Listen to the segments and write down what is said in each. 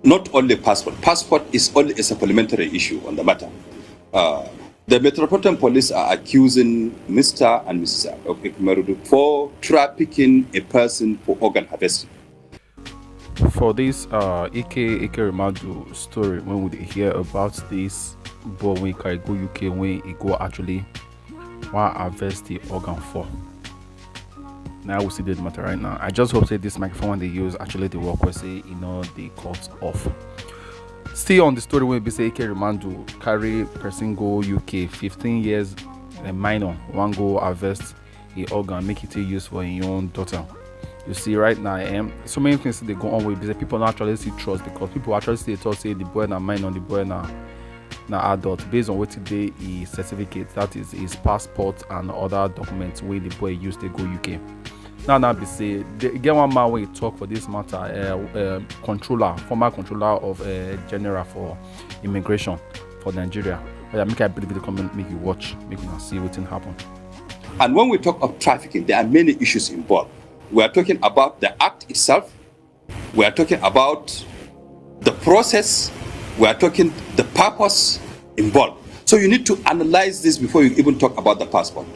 not only passport. Passport is only a supplementary issue on the matter. The Metropolitan Police are accusing Mr. and Mrs. Ekweremadu for trafficking a person for organ harvesting. For this Ekweremadu story, when we hear about this boy when he go UK, when he go actually want harvest the organ for. Now we see the matter right now. I just hope that this microphone they use actually the work will say they cut off. Still on the story when we say Ekweremadu carry person go UK 15 years a minor one go harvest a organ make it use for your own daughter. You see right now, so many things they go on with because people don't actually see trust because people actually say the boy na minor, the boy na adult based on what today his certificate, that is his passport and other documents where the boy used to go UK. Now be say get one man when he talk for this matter, former controller of general for immigration for Nigeria. But make I believe the comment make you watch, make you see what happen. And when we talk of trafficking, there are many issues involved. We are talking about the act itself. We are talking about the process. We are talking the purpose involved. So you need to analyze this before you even talk about the passport.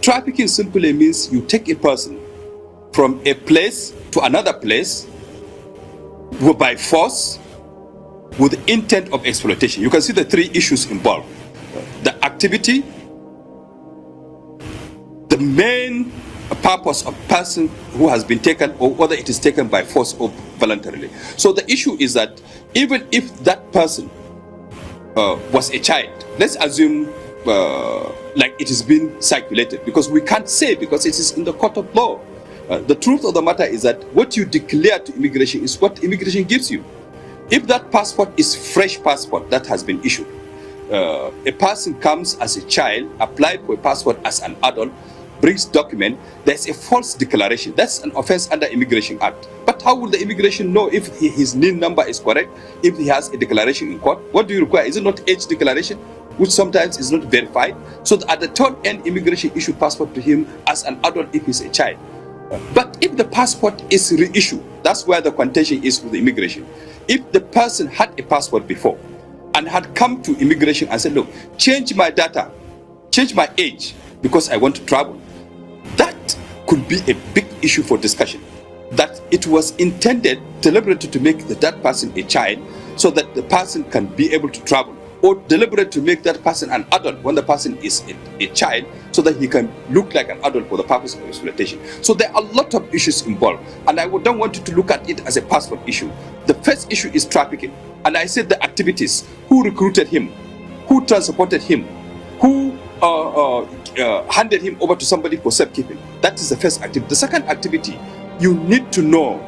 Trafficking simply means you take a person from a place to another place by force with the intent of exploitation. You can see the three issues involved. The activity, the main purpose of person who has been taken, or whether it is taken by force or voluntarily. So the issue is that even if that person was a child, let's assume like it is being circulated, because we can't say because it is in the court of law. The truth of the matter is that what you declare to immigration is what immigration gives you. If that passport is fresh passport that has been issued, a person comes as a child, applied for a passport as an adult, brings document, there's a false declaration. That's an offense under Immigration Act. But how will the immigration know if his NIN number is correct, if he has a declaration in court? What do you require? Is it not age declaration, which sometimes is not verified? So at the third end, immigration issue passport to him as an adult if he's a child. But if the passport is reissued, that's where the contention is with the immigration. If the person had a passport before and had come to immigration and said, look, change my data, change my age because I want to travel, that could be a big issue for discussion. That it was intended deliberately to make that person a child so that the person can be able to travel, or deliberate to make that person an adult when the person is a child so that he can look like an adult for the purpose of exploitation. So there are a lot of issues involved, and I don't want you to look at it as a passport issue. The first issue is trafficking, and I said the activities, who recruited him, who transported him, who handed him over to somebody for safekeeping. That is the first activity. The second activity, you need to know,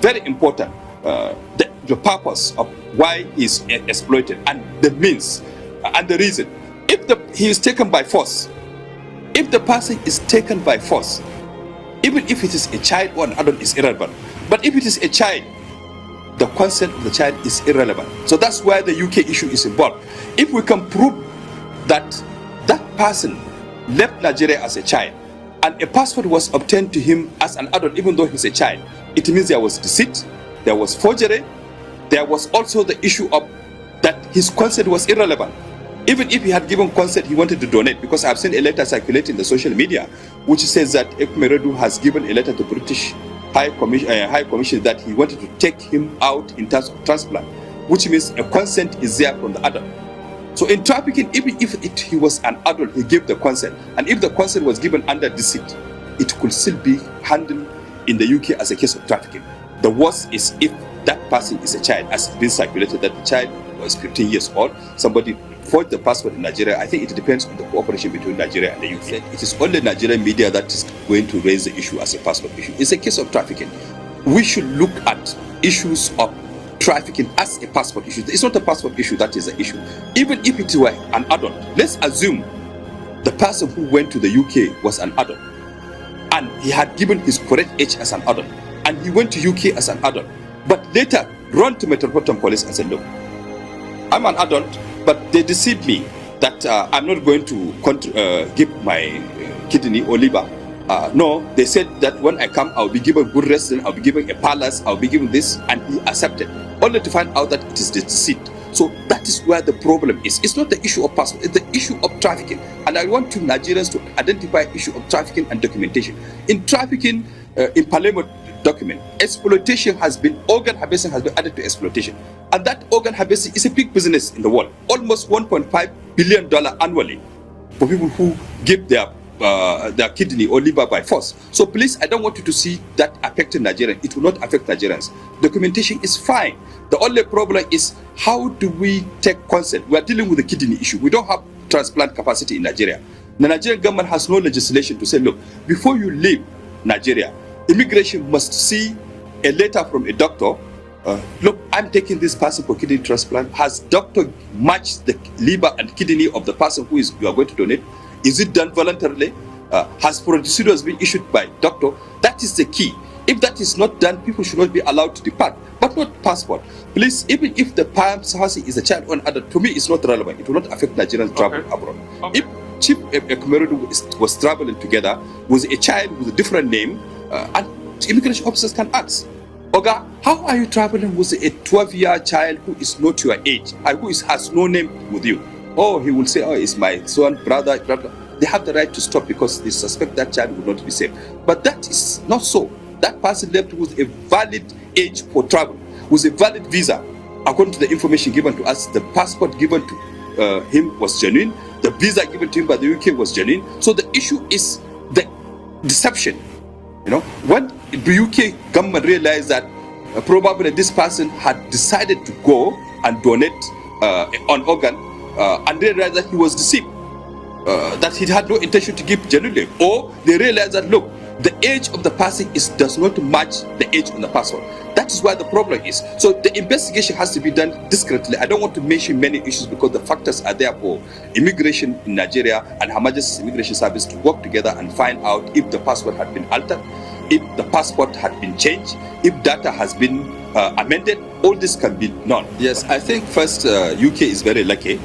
very important, the purpose of why he's exploited and the means and the reason. If he is taken by force, if the person is taken by force, even if it is a child or an adult, is irrelevant. But if it is a child, the consent of the child is irrelevant. So that's where the UK issue is involved. If we can prove that that person left Nigeria as a child and a passport was obtained to him as an adult even though he's a child, it means there was deceit, there was forgery, there was also the issue of that his consent was irrelevant. Even if he had given consent, he wanted to donate, because I've seen a letter circulating in the social media which says that Ekweremadu has given a letter to British High Commission that he wanted to take him out in terms of transplant, which means a consent is there from the adult. So in trafficking, even if he was an adult, he gave the consent, and if the consent was given under deceit, it could still be handled in the UK as a case of trafficking. The worst is if that person is a child, as been circulated that the child was 15 years old, somebody forged the passport in Nigeria. I think it depends on the cooperation between Nigeria and the UK. It is only Nigerian media that is going to raise the issue as a passport issue. It's a case of trafficking. We should look at issues of trafficking as a passport issue. It's not a passport issue that is the issue. Even if it were an adult, let's assume the person who went to the UK was an adult and he had given his correct age as an adult, and he went to UK as an adult, but later run to Metropolitan Police and said, look, I'm an adult, but they deceived me that I'm not going to give my kidney or liver No, they said that when I come, I'll be given good residence, I'll be given a palace, I'll be given this, and he accepted, only to find out that it is deceit. So that is where the problem is. It's not the issue of passport, it's the issue of trafficking. And I want Nigerians to identify issue of trafficking and documentation. In trafficking, in Palermo document, exploitation has been, organ harvesting has been added to exploitation. And that organ harvesting is a big business in the world. Almost $1.5 billion annually for people who give their kidney or liver by force. So please, I don't want you to see that affecting Nigerians. It will not affect Nigerians. Documentation is fine. The only problem is, how do we take consent? We are dealing with the kidney issue. We don't have transplant capacity in Nigeria. The Nigerian government has no legislation to say, look, before you leave Nigeria, immigration must see a letter from a doctor. Look, I'm taking this person for kidney transplant. Has doctor matched the liver and kidney of the person who you are going to donate? Is it done voluntarily? Has procedures been issued by doctor? That is the key. If that is not done, people should not be allowed to depart, but not passport. Please, even if the person is a child or an adult, to me it's not relevant. It will not affect Nigerians traveling abroad. Okay. If Chief Ekweremadu was traveling together with a child with a different name, and immigration officers can ask, Oga, how are you traveling with a 12-year child who is not your age, and who has no name with you? Oh, he will say, oh, it's my son, brother. They have the right to stop because they suspect that child will not be safe. But that is not so. That person left with a valid age for travel, with a valid visa. According to the information given to us, the passport given to him was genuine. The visa given to him by the UK was genuine. So the issue is the deception. You know, when the UK government realized that probably this person had decided to go and donate an organ, and they realized that he was deceived, that he had no intention to give genuinely, or they realized that, look, the age of the person does not match the age on the passport. That is why the problem is. So the investigation has to be done discreetly. I don't want to mention many issues because the factors are there for immigration in Nigeria and Her Majesty's Immigration Service to work together and find out if the passport had been altered, if the passport had been changed, if data has been amended. All this can be known. Yes, I think first, UK is very lucky.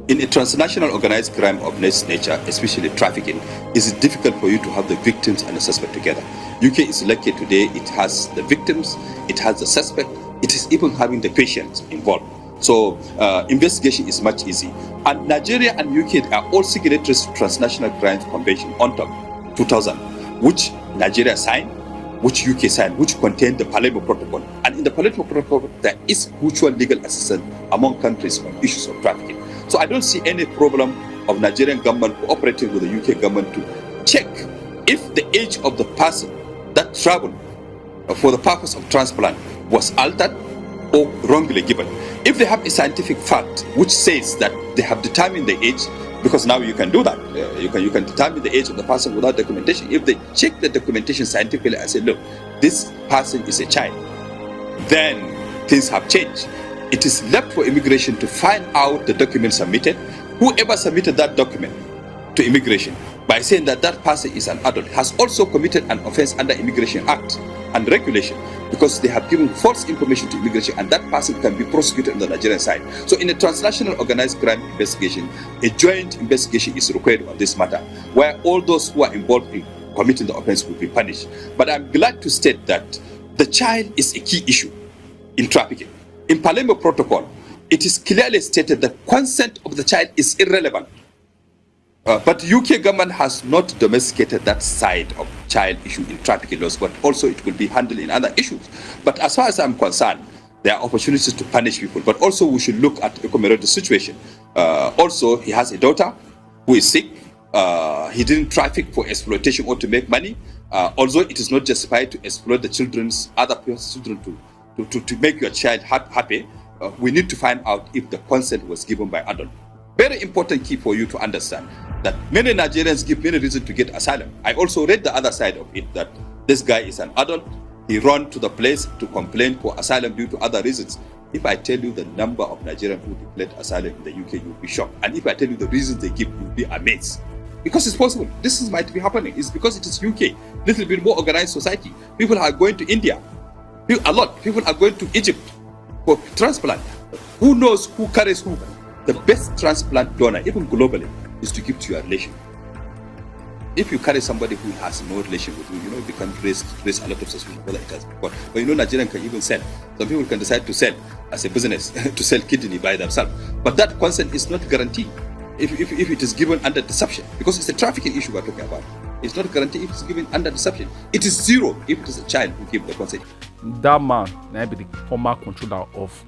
In a transnational organized crime of this nature, especially trafficking, it's difficult for you to have the victims and the suspect together. UK is lucky today. It has the victims, it has the suspect, it is even having the patients involved. So investigation is much easier. And Nigeria and UK are all signatories to Transnational Crime Convention on top 2000, which Nigeria signed, which UK signed, which contained the Palermo Protocol. And in the Palermo Protocol, there is mutual legal assistance among countries on issues of trafficking. So I don't see any problem of Nigerian government cooperating with the UK government to check if the age of the person that traveled for the purpose of transplant was altered or wrongly given. If they have a scientific fact which says that they have determined the age, because now you can do that, you can determine the age of the person without documentation. If they check the documentation scientifically and say, look, this person is a child, then things have changed. It is left for immigration to find out the document submitted. Whoever submitted that document to immigration by saying that that person is an adult has also committed an offense under Immigration Act and regulation, because they have given false information to immigration, and that person can be prosecuted on the Nigerian side. So in a transnational organized crime investigation, a joint investigation is required on this matter, where all those who are involved in committing the offense will be punished. But I'm glad to state that the child is a key issue in trafficking. In Palermo Protocol, it is clearly stated that consent of the child is irrelevant. But UK government has not domesticated that side of child issue in trafficking laws, but also it will be handled in other issues. But as far as I'm concerned, there are opportunities to punish people, but also we should look at Ekweramedu's situation. Also, he has a daughter who is sick. He didn't traffic for exploitation or to make money. Although it is not justified to exploit the other people's children to make your child happy, we need to find out if the consent was given by adult. Very important key for you to understand that many Nigerians give many reasons to get asylum. I also read the other side of it, that this guy is an adult. He ran to the place to complain for asylum due to other reasons. If I tell you the number of Nigerians who declared asylum in the UK, you'll be shocked. And if I tell you the reasons they give, you'll be amazed. Because it's possible. This might be happening. It's because it is UK. Little bit more organized society. People are going to India. A lot. People are going to Egypt for transplant. Who knows who carries who? The best transplant donor, even globally, is to give to your relation. if you carry somebody who has no relation with you, you can raise a lot of suspicion whether it has been bought. But Nigerian can even sell. Some people can decide to sell as a business to sell kidney by themselves. But that consent is not guaranteed if it is given under deception, because it's a trafficking issue we're talking about. It's not guaranteed if it's given under deception. It is zero if it is a child who gives the consent. That man now be the former controller of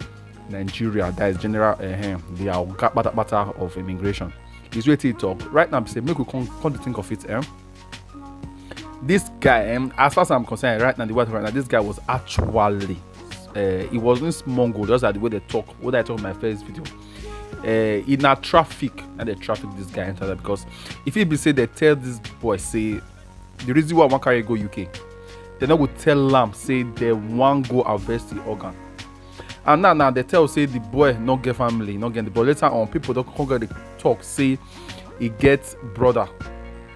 Nigeria, that is General the Bata of immigration. He's ready to talk. Right now, say, make we come to think of it. This guy, as far as I'm concerned, right now, this guy was actually, he wasn't small gold, just like the way they talk, what I talk in my first video. In a traffic, and they traffic this guy into that, because if he be say they tell this boy, say, the reason why I want carry go UK, they not go tell them, say, they want go harvest the organ. And now they tell, say, the boy not get family, not get the boy. Later on, people don't come get the talk, say he gets brother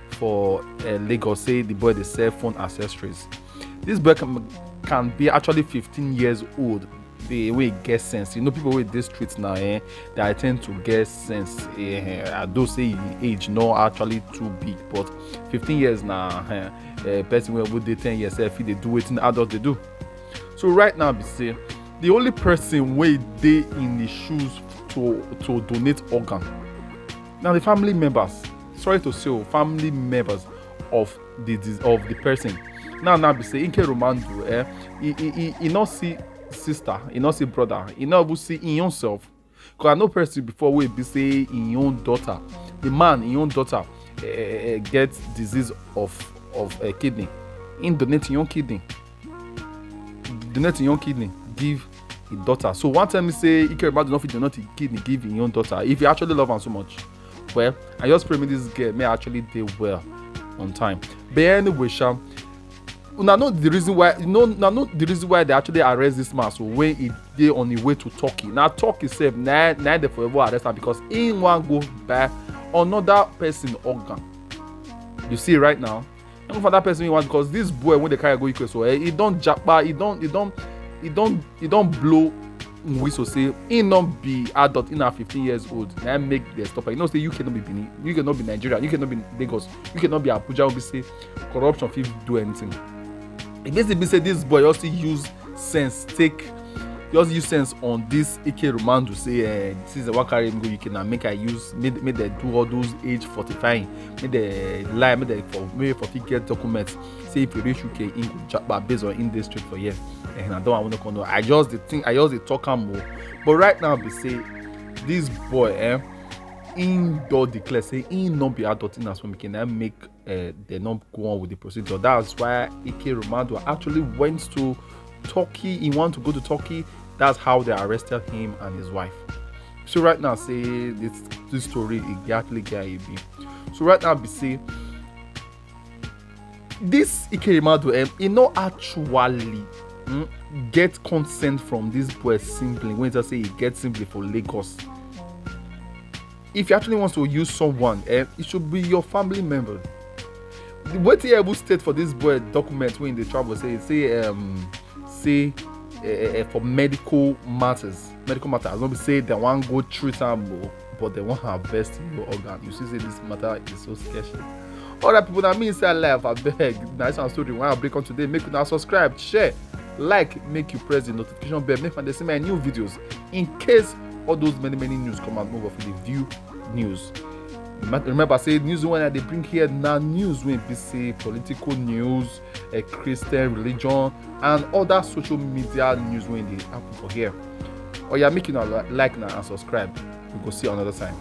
for Lagos, say the boy they sell phone accessories. This boy can be actually 15 years old. The way he gets sense, people with these streets now, they tend to get sense. I do say the age not actually too big, but 15 years now, person will do 10 years if they do it in adult they do. So right now, be say the only person where they in the shoes to donate organ. Now the family members, sorry to say, family members of the person. Now be say Ekweremadu, he not see sister, he not see brother, he not even see in yourself. Because I know person before we be say in your own daughter, the man in your own daughter gets disease of kidney. In donating your kidney, give his daughter. So one time he say Ekweremadu not fit donate his kidney, give his own daughter. If you actually love her so much, well, I just pray me this girl may actually do well on time. But anyway, know the reason why they actually arrest this man. So when he dey on the way to Turkey, now Turkey itself, now they forever arrest him because he want go buy another person organ. You see right now, and for that person he want, because this boy when they carry go UK, so he don't japa, he don't blow whistle, say he not be adult, in 15 years old. Now make the stop. Say you cannot be Benin, you cannot be Nigeria, you cannot be Lagos, you cannot be Abuja. We say corruption if do anything. It basically say this boy also use sense on this Ekweremadu, say this is a work carry go, you can make they do all those age 45, make they lie, make they for get documents, say if you reach UK in Japa based on in this street for year. And I don't want to know. I just the talk more. But right now be say this boy in do declare say he not be adulting as well, we can make they not go on with the procedure. That's why Ekweremadu actually went to Turkey. He want to go to Turkey. That's how they arrested him and his wife. So right now say this story exactly guy be. So right now be say this Ekweremadu he not actually get consent from this boy simply when they say he gets simply for Lagos. If you actually want to use someone, it should be your family member. What he able state for this boy document when they travel say for medical matters. Not be say they want go treat them, but they want to harvest your organ. You see, say this matter is so sketchy. Other people that me inside life, I beg. Nice and story. When I break on today, make you now subscribe, share, like, make you press the notification bell, make they see my new videos. In case all those many news come out over for the view news. Remember, say news when they bring here now news when they say political news, Christian religion, and other social media news when they happen for here. Or you're making a like now and subscribe. We go see you another time.